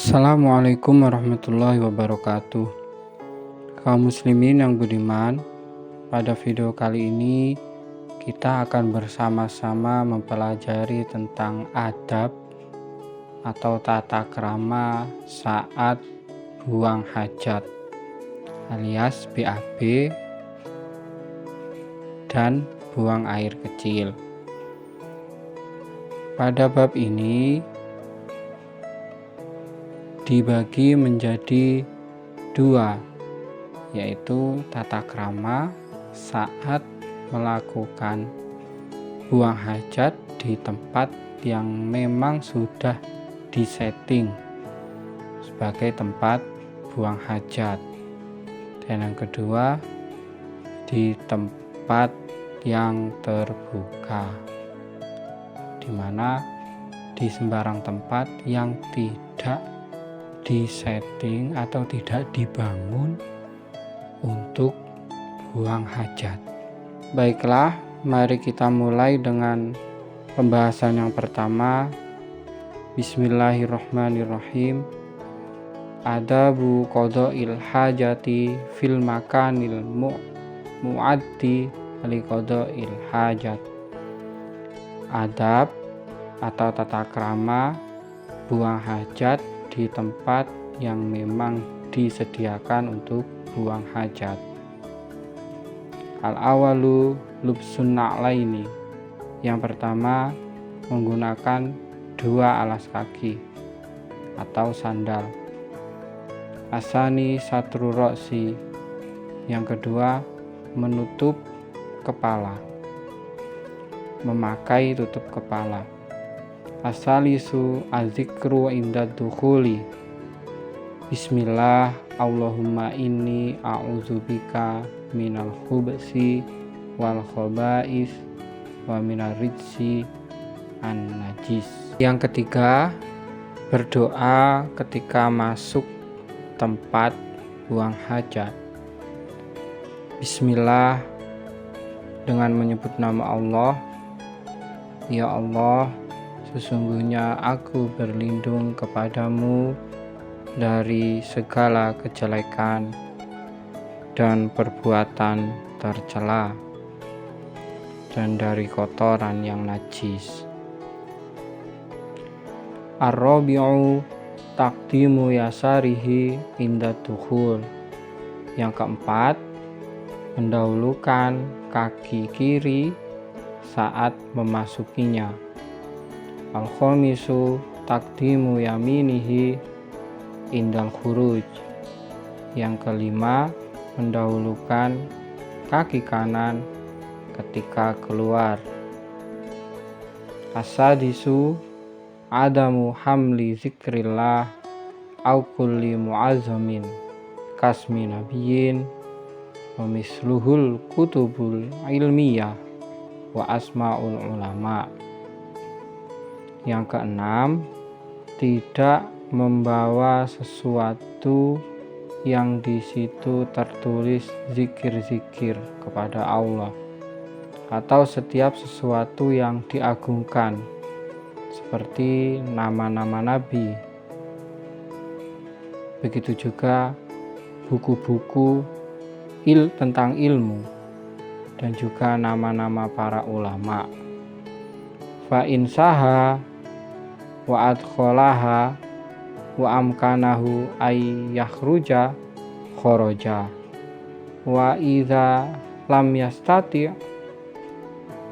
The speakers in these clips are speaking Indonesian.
Assalamualaikum warahmatullahi wabarakatuh. Kaum muslimin yang budiman, pada video kali ini kita akan bersama-sama mempelajari tentang adab atau tata krama saat buang hajat alias BAB dan buang air kecil. Pada bab ini dibagi menjadi dua, yaitu tata krama saat melakukan buang hajat di tempat yang memang sudah disetting sebagai tempat buang hajat, dan yang kedua di tempat yang terbuka, di mana di sembarang tempat yang tidak disetting atau tidak dibangun untuk buang hajat. Baiklah, mari kita mulai dengan pembahasan yang pertama. Bismillahirrahmanirrahim. Adabu qada'il hajati fil makanil mu'addi li qada'il hajat. Adab atau tata krama buang hajat di tempat yang memang disediakan untuk buang hajat. Al-awalu lubsun na'laini. Yang pertama, menggunakan dua alas kaki atau sandal. Asani satru roksi. Yang kedua, menutup kepala, memakai tutup kepala. Asalisu azikru inda dukhuli. Bismillah, Allahumma inni a'udzubika minal khubsi wal khaba'is wa minar rijsi an najis. Yang ketiga, berdoa ketika masuk tempat buang hajat. Bismillah, dengan menyebut nama Allah. Ya Allah, sesungguhnya aku berlindung kepadamu dari segala kejelekan dan perbuatan tercela dan dari kotoran yang najis. Ar-rabi'u taqdimu yasarihi inda dukhul. Yang keempat, mendahulukan kaki kiri saat memasukinya. Al-khamisu taqdimu yaminihi indal khuruj. Yang kelima, mendahulukan kaki kanan ketika keluar. Asadisu adamu hamli zikrillah au kulli mu'azzamin kasmi nabiyyin wa misluhul kutubul ilmiyah wa asma'ul ulama. Yang keenam, tidak membawa sesuatu yang di situ tertulis zikir-zikir kepada Allah atau setiap sesuatu yang diagungkan seperti nama-nama nabi. Begitu juga buku-buku tentang ilmu dan juga nama-nama para ulama. Fa insaha wa adkholaha wa amkanahu ay yakhruja kharaja wa idza lam yastati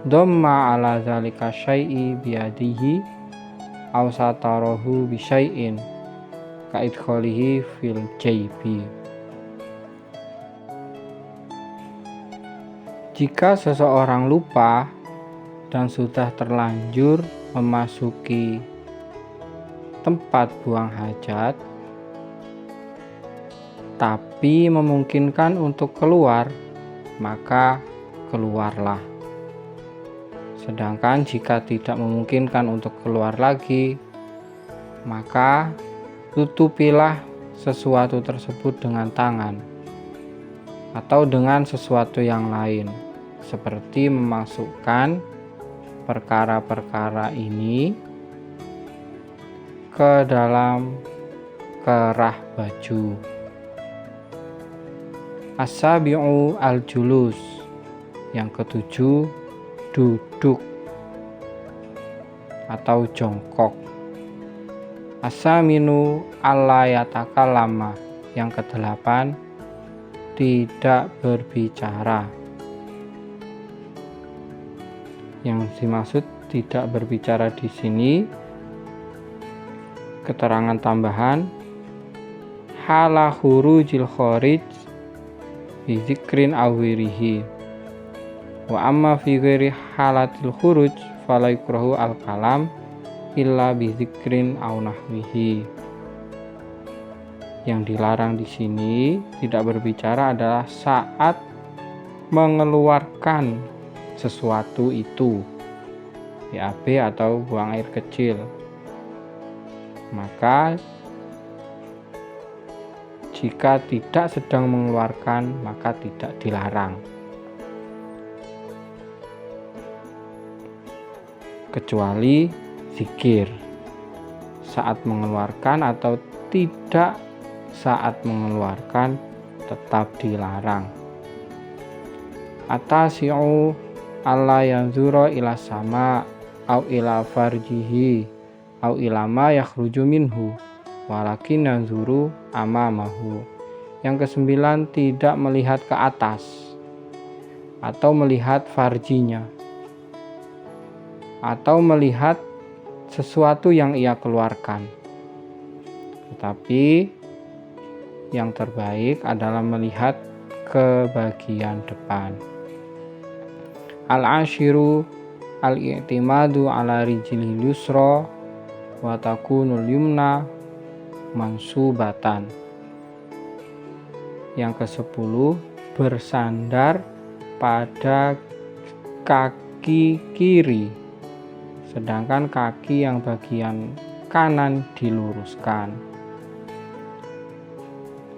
dhamma ala zalika syai'i biyadihi aw satarahu bi syai'in ka idkhalihi fil jaybi. Jika seseorang lupa dan sudah terlanjur memasuki tempat buang hajat, tapi memungkinkan untuk keluar, maka keluarlah. Sedangkan jika tidak memungkinkan untuk keluar lagi, maka tutupilah sesuatu tersebut dengan tangan atau dengan sesuatu yang lain, seperti memasukkan perkara-perkara ini ke dalam kerah baju. As-sabi'u al-julus, yang ketujuh duduk atau jongkok. As-saminu alla yatakallama, yang kedelapan tidak berbicara. Yang dimaksud tidak berbicara di sini, keterangan tambahan, hala khurujil kharij bi dzikrin awirihi, wa amma fi ghairi halatil khuruj fala yukrahu al kalam illa bi dzikrin aw nahwihi. Yang dilarang di sini tidak berbicara adalah saat mengeluarkan sesuatu itu, BAB atau buang air kecil. Maka jika tidak sedang mengeluarkan maka tidak dilarang, kecuali zikir saat mengeluarkan atau tidak saat mengeluarkan tetap dilarang. Atasi'u alla yanzura ila sama au ila farjihi au ila ma yakhruju minhu walakin yanzuru amamahu. Yang kesembilan, tidak melihat ke atas atau melihat farjinya atau melihat sesuatu yang ia keluarkan, tetapi yang terbaik adalah melihat ke bagian depan. Al-ashiru al-i'timadu ala rijlil yusra wa takunul yumna mansubatan. Yang ke-10, bersandar pada kaki kiri, sedangkan kaki yang bagian kanan diluruskan.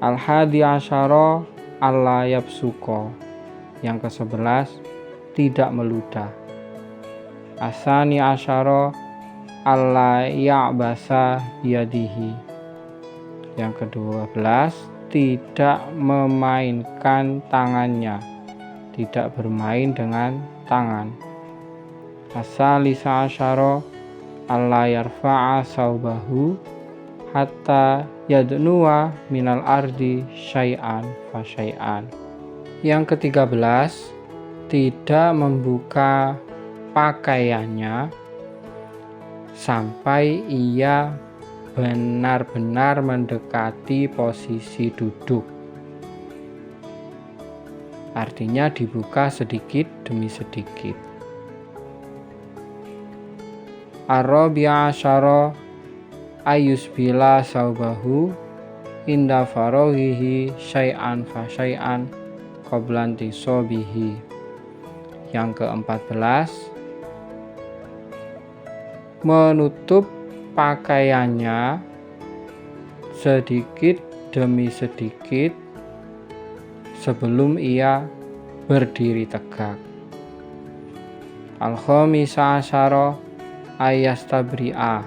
Al-hadi asyara alla yabsuqa. Yang ke-11, tidak meludah. Asani asyara alla ya'basa biyadihi. Yang ke-12, tidak memainkan tangannya, tidak bermain dengan tangan. Asalisa asyara alla yarfa'a saubahu hatta yadnuwa minal ardi syai'an fa syai'an. Yang ke-13, tidak membuka pakaiannya sampai ia benar-benar mendekati posisi duduk. Artinya dibuka sedikit demi sedikit. Ar-rabi'a asyara ayusbila saubahu inda faraghihi syai'an fa syai'an qabla intisabihi. Yang ke-14, menutup pakaiannya sedikit demi sedikit sebelum ia berdiri tegak. Al-khamisa asyara ayastabri'a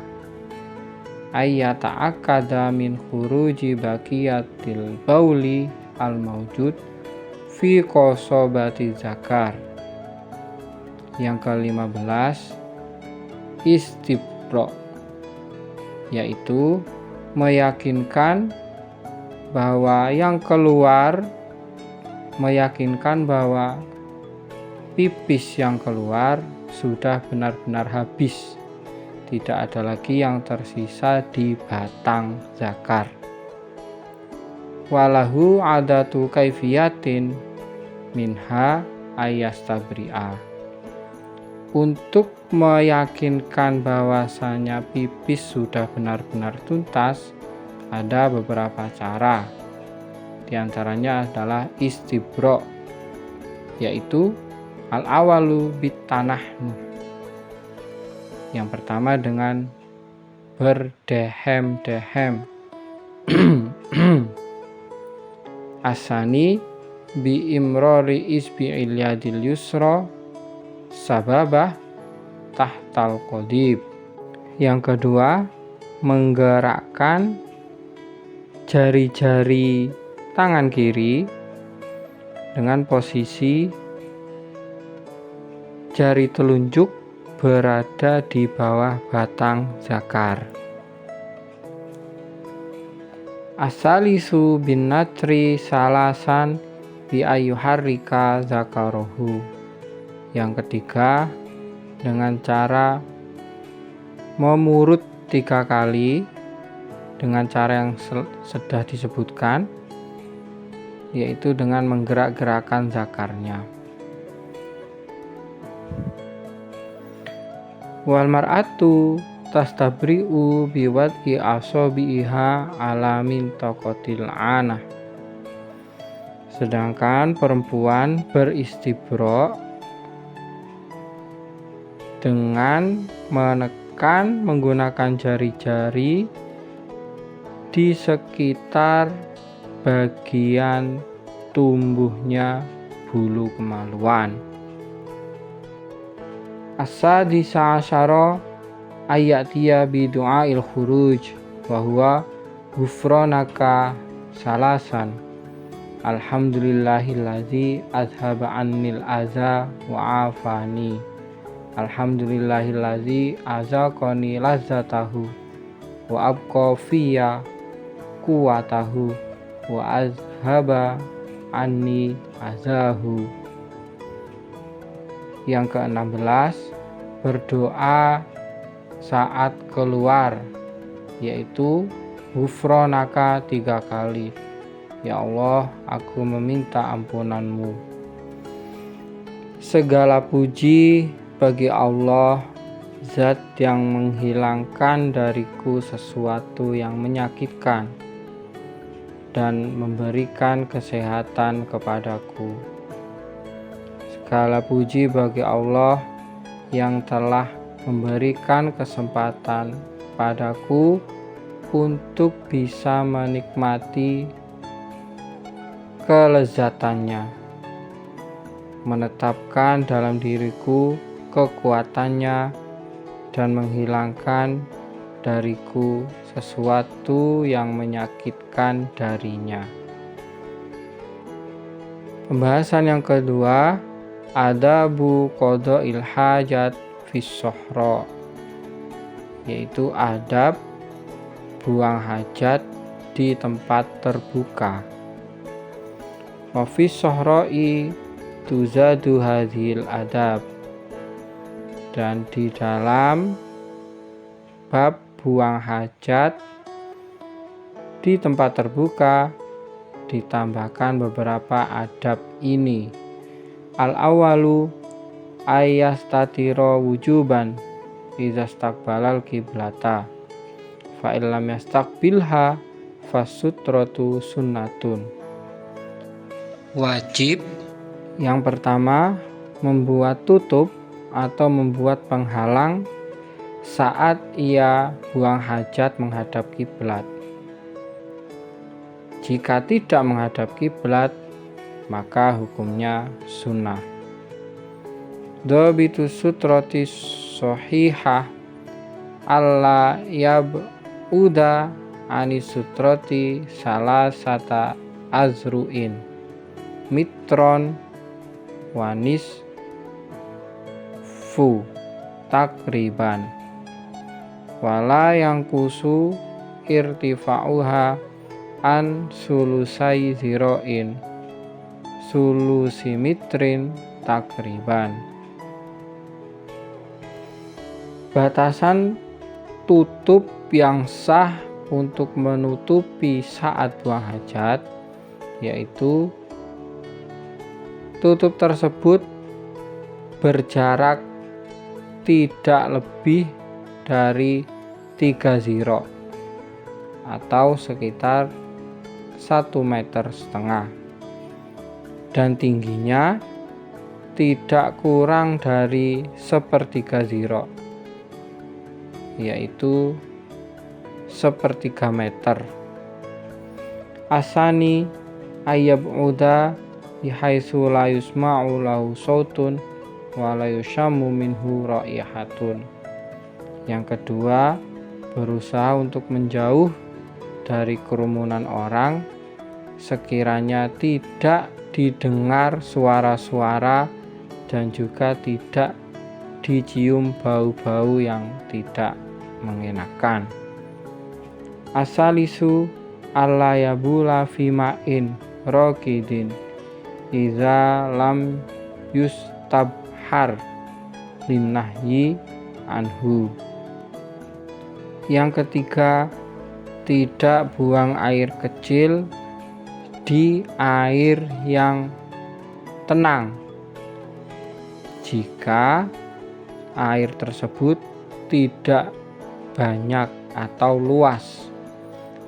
ayyata'akkada min khuruji baqiyatil bauli al-mawjud fi qasobati zakar. Yang ke-15, istibra, yaitu meyakinkan bahwa yang keluar, meyakinkan bahwa pipis yang keluar sudah benar-benar habis, tidak ada lagi yang tersisa di batang zakar. Walahu adatu kaifiyatin minha ayastabri'a. Untuk meyakinkan bahwasanya pipis sudah benar-benar tuntas, ada beberapa cara. Di antaranya adalah istibra, yaitu al-awalu bitanahnu. Yang pertama dengan berdehem-dehem. Asani bi imrori isbi'il yadil yusra sababah tahtal qadib. Yang kedua, menggerakkan jari-jari tangan kiri dengan posisi jari telunjuk berada di bawah batang zakar. Asalisu bin natri salasan bi ayyuharrika zakarohu. Yang ketiga, dengan cara memurut 3 kali dengan cara yang sudah disebutkan, yaitu dengan menggerak-gerakkan zakarnya. Wal mar'atu tastabri'u biwad'i asabiha ala mintaqatil anah. Sedangkan perempuan beristibra dengan menekan menggunakan jari-jari di sekitar bagian tumbuhnya bulu kemaluan. As-sadisa asyara ayatiya bi du'ail khuruj wa huwa ghufranaka salasan. Alhamdulillahilladzi azhaba annil aza wa afani. Alhamdulillahilladzi azaqani lazzatahu wa abqa fiyya quwatahu wa azhaba anni azahu. Yang ke-16, berdoa saat keluar, yaitu ghufranaka 3 kali. Ya Allah, aku meminta ampunanmu. Segala puji bagi Allah, Zat yang menghilangkan dariku sesuatu yang menyakitkan dan memberikan kesehatan kepadaku. Segala puji bagi Allah yang telah memberikan kesempatan padaku untuk bisa menikmati kelezatannya, menetapkan dalam diriku kekuatannya, dan menghilangkan dariku sesuatu yang menyakitkan darinya. Pembahasan yang kedua, adabu qada'il hajat fis sohro, yaitu adab buang hajat di tempat terbuka. Wa fis sohro'i tuzadu hadhil adab, dan di dalam bab buang hajat di tempat terbuka ditambahkan beberapa adab ini. Al-awalu ayastatiro wujuban idza istaqbalal kiblata fa illam yastaqbilha fasutratu sunnatun. Wajib yang pertama, membuat tutup atau membuat penghalang saat ia buang hajat menghadap kiblat. Jika tidak menghadap kiblat, maka hukumnya sunnah. Dhabitu sutrati shahihah alla yab'uda anis sutrati salasata azru'in mitron wanis fu takriban wala yang kusu irtifa'uha an sulusai ziro'in sulusimitrin takriban. Batasan tutup yang sah untuk menutupi saat buang hajat, yaitu tutup tersebut berjarak tidak lebih dari 3 ziro atau sekitar 1,5 meter, dan tingginya tidak kurang dari 1/3 ziro, yaitu 1/3 meter. Asani ayyab'uda bihaitsu la yusma'u lahu sautun wa la yushammu minhu raihatun. Yang kedua, berusaha untuk menjauh dari kerumunan orang, sekiranya tidak didengar suara-suara dan juga tidak dicium bau-bau yang tidak mengenakan. Asalisu alla yabula fima'in rokidin iza lam yustabhar linnahyi anhu. Yang ketiga, tidak buang air kecil di air yang tenang jika air tersebut tidak banyak atau luas,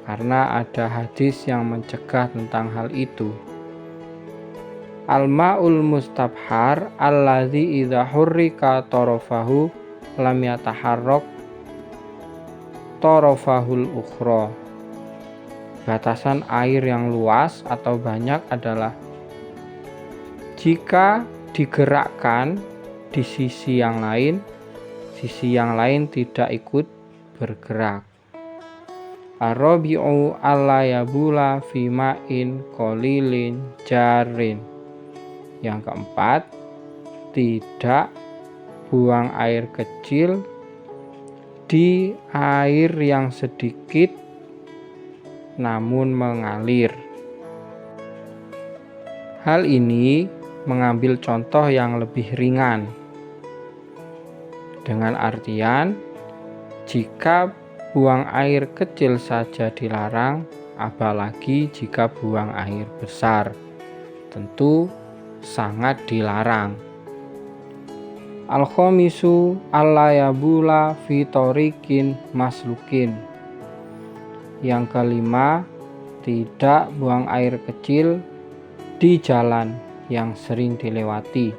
karena ada hadis yang mencegah tentang hal itu. Al-ma'ul mustabhar allazi idza hurrika tarafahu lam yataharrak tarafahul ukhra. Batasan air yang luas atau banyak adalah jika digerakkan di sisi yang lain tidak ikut bergerak. Ar-rabi'u alla yabula fi ma'in qalilin jarin. Yang keempat, tidak buang air kecil di air yang sedikit namun mengalir. Hal ini mengambil contoh yang lebih ringan, dengan artian jika buang air kecil saja dilarang, apalagi jika buang air besar, tentu sangat dilarang. Al-khamisu alla yabula fi tariqin maslukin. Yang kelima, tidak buang air kecil di jalan yang sering dilewati.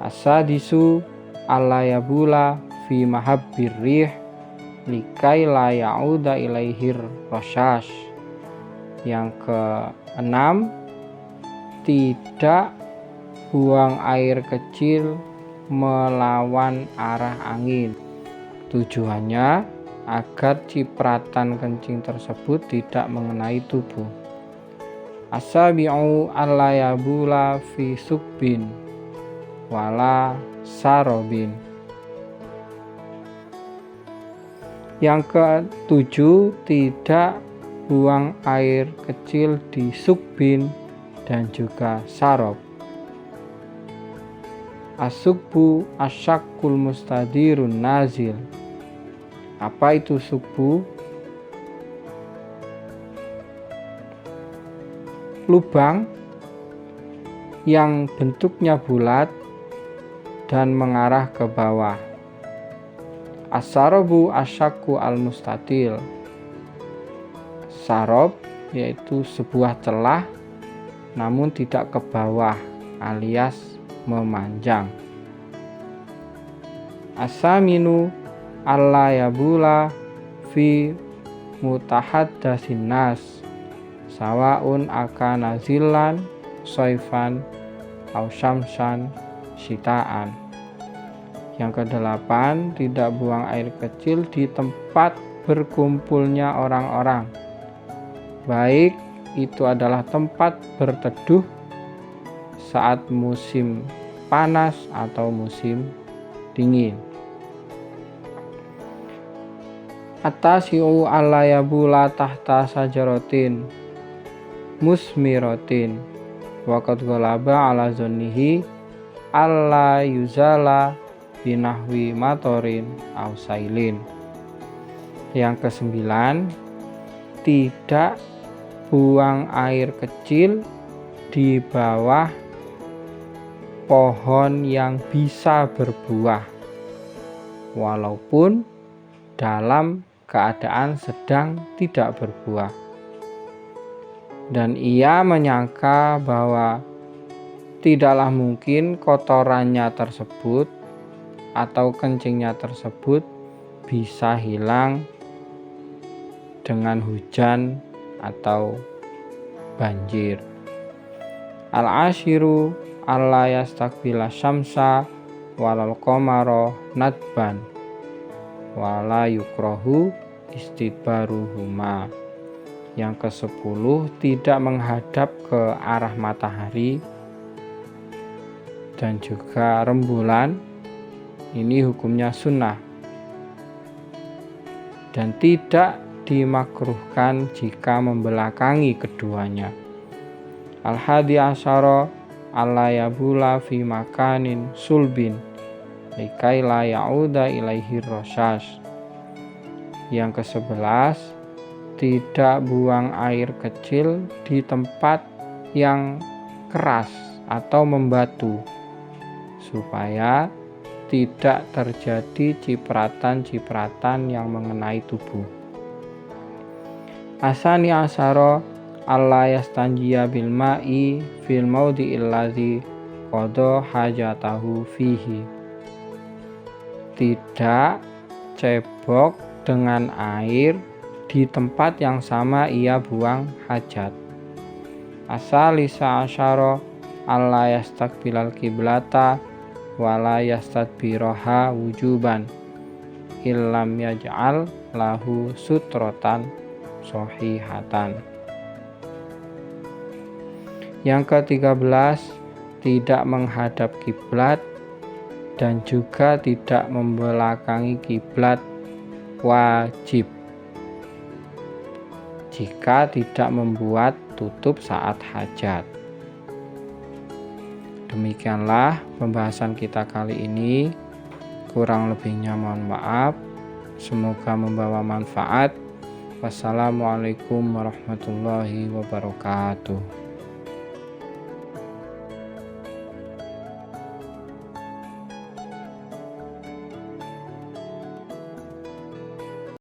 As-sadisu alla yabula fi mahabbir rih likai la ya'uda ilaihir rasyash. Yang keenam, tidak buang air kecil melawan arah angin. Tujuannya agar cipratan kencing tersebut tidak mengenai tubuh. As-sabi'u alla yabula fi subbin wala sarobin. Yang ketujuh, tidak buang air kecil di subbin dan juga sarob. As-subbu asyakkul mustadirun nazil. Apa itu subbu? Lubang yang bentuknya bulat dan mengarah ke bawah. As-sarobu asyakku al-mustatil. Sarob yaitu sebuah celah namun tidak ke bawah alias memanjang. As-saminu alla yabula fi mutahaddatsin nas sawaun akana zillan soifan au syamsan sitaan. Yang kedelapan, tidak buang air kecil di tempat berkumpulnya orang-orang, baik itu adalah tempat berteduh saat musim panas atau musim dingin. At-tasi'u alla yabula tahta sajaratin musmiratin wa qad ghalaba ala zonnihi alla yuzala binahwi matorin au sailin. Yang kesembilan, tidak buang air kecil di bawah pohon yang bisa berbuah walaupun dalam keadaan sedang tidak berbuah, dan ia menyangka bahwa tidaklah mungkin kotorannya tersebut atau kencingnya tersebut bisa hilang dengan hujan atau banjir. Al-ashiru alla yastaqbila syamsa walal qamara nadban wala yukrahu istidbaruhuma. Yang ke-10, tidak menghadap ke arah matahari dan juga rembulan. Ini hukumnya sunnah dan tidak dimakruhkan jika membelakangi keduanya. Al-hadi asyara alla yabula fi makanin sulbin likai la ya'uda ilaihi rosyas. Yang ke-11, tidak buang air kecil di tempat yang keras atau membatu supaya tidak terjadi cipratan-cipratan yang mengenai tubuh. Asani asyara alla yastanjiya bil ma'i fil maudhi'il ladzi qada hajatahu fihi. Tidak cebok dengan air di tempat yang sama ia buang hajat. Asalisa asyara alla yastaqbilal kiblata wala yastadbiroha wujuban illam yaj'al lahu sutrotan sohihatan. Yang ke-13, tidak menghadap kiblat dan juga tidak membelakangi kiblat wajib jika tidak membuat tutup saat hajat. Demikianlah pembahasan kita kali ini. Kurang lebihnya mohon maaf. Semoga membawa manfaat. Wassalamualaikum warahmatullahi wabarakatuh.